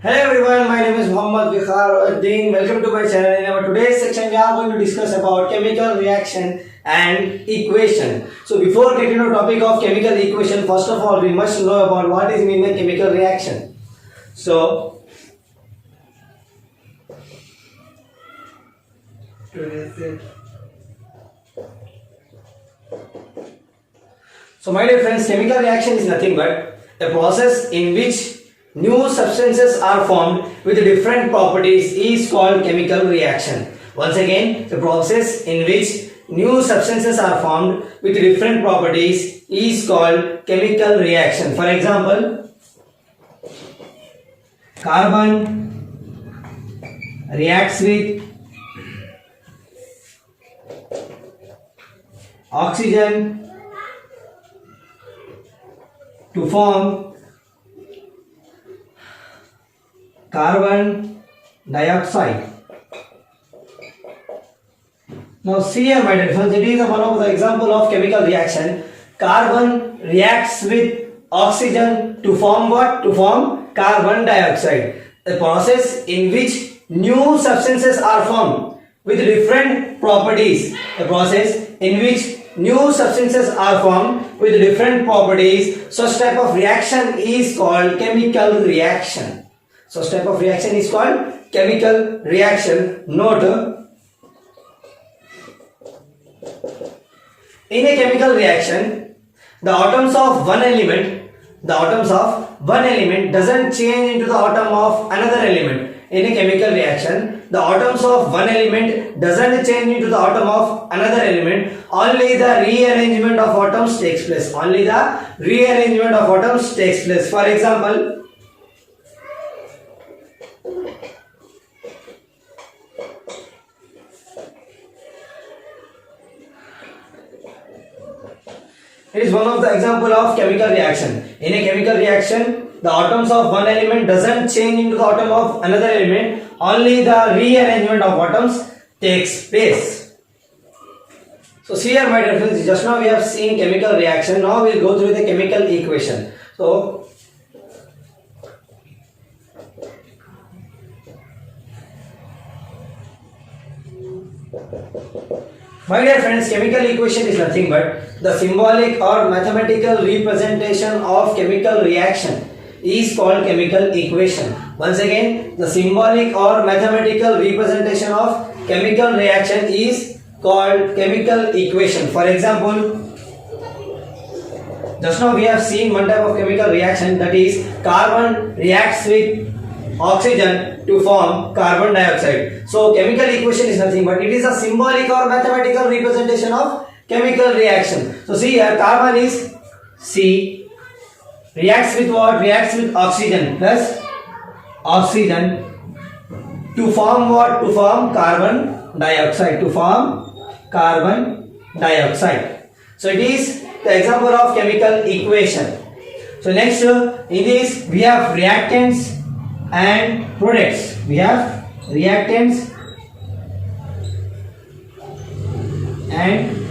Hello everyone, my name is Muhammad Vikhar Uddin. Welcome to my channel. In our today's section, we are going to discuss about chemical reaction and equation. So before getting to the topic of chemical equation, first of all, we must know about what is mean by chemical reaction. So my dear friends, chemical reaction is nothing but a process in which new substances are formed with different properties is called chemical reaction. Once again, the process in which new substances are formed with different properties is called chemical reaction. For example, carbon reacts with oxygen to form carbon dioxide. Now see here my dear friends, it is one of the example of chemical reaction. Carbon reacts with oxygen to form what? To form carbon dioxide. A process in which new substances are formed with different properties. A process in which new substances are formed with different properties. Such type of reaction is called chemical reaction. Such type of reaction is called chemical reaction. Note, in a chemical reaction, the atoms of one element doesn't change into the atom of another element. In a chemical reaction, the atoms of one element doesn't change into the atom of another element. Only the rearrangement of atoms takes place. Only the rearrangement of atoms takes place. For example, it is one of the example of chemical reaction. In a chemical reaction, the atoms of one element doesn't change into the atom of another element. Only the rearrangement of atoms takes place. So see here my dear friends, just now we have seen chemical reaction. Now we will go through the chemical equation. So my dear friends, chemical equation is nothing but the symbolic or mathematical representation of chemical reaction is called chemical equation. Once again, the symbolic or mathematical representation of chemical reaction is called chemical equation. For example, just now we have seen one type of chemical reaction, that is carbon reacts with oxygen to form carbon dioxide. So chemical equation is nothing but it is a symbolic or mathematical representation of chemical reaction. So see here, carbon is C, reacts with what? Reacts with oxygen plus oxygen to form what? To form carbon dioxide. To form carbon dioxide. So it is the example of chemical equation. So next, in this we have reactants and products. We have reactants and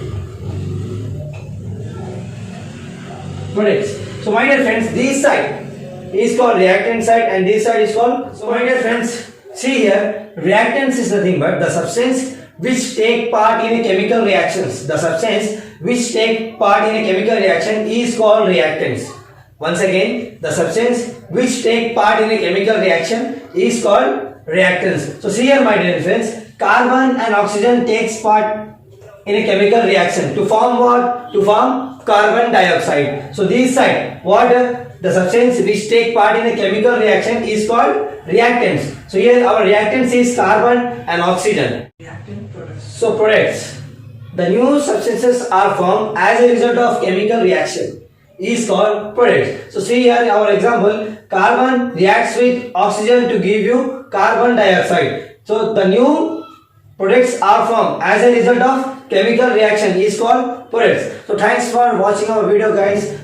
products. So my dear friends, this side is called reactant side and this side is called. So my dear friends, see here, reactants is nothing but the substance which take part in a chemical reactions. The substance which take part in a chemical reaction is called reactants. Once again, the substance which take part in a chemical reaction is called reactants. So see here my dear friends, carbon and oxygen takes part in a chemical reaction to form what? To form carbon dioxide. So this side, what? The substance which take part in a chemical reaction is called reactants. So here our reactants is carbon and oxygen. So products, the new substances are formed as a result of chemical reaction is called products. So see here our example, carbon reacts with oxygen to give you carbon dioxide. So the new products are formed as a result of chemical reaction is called products. So thanks for watching our video guys.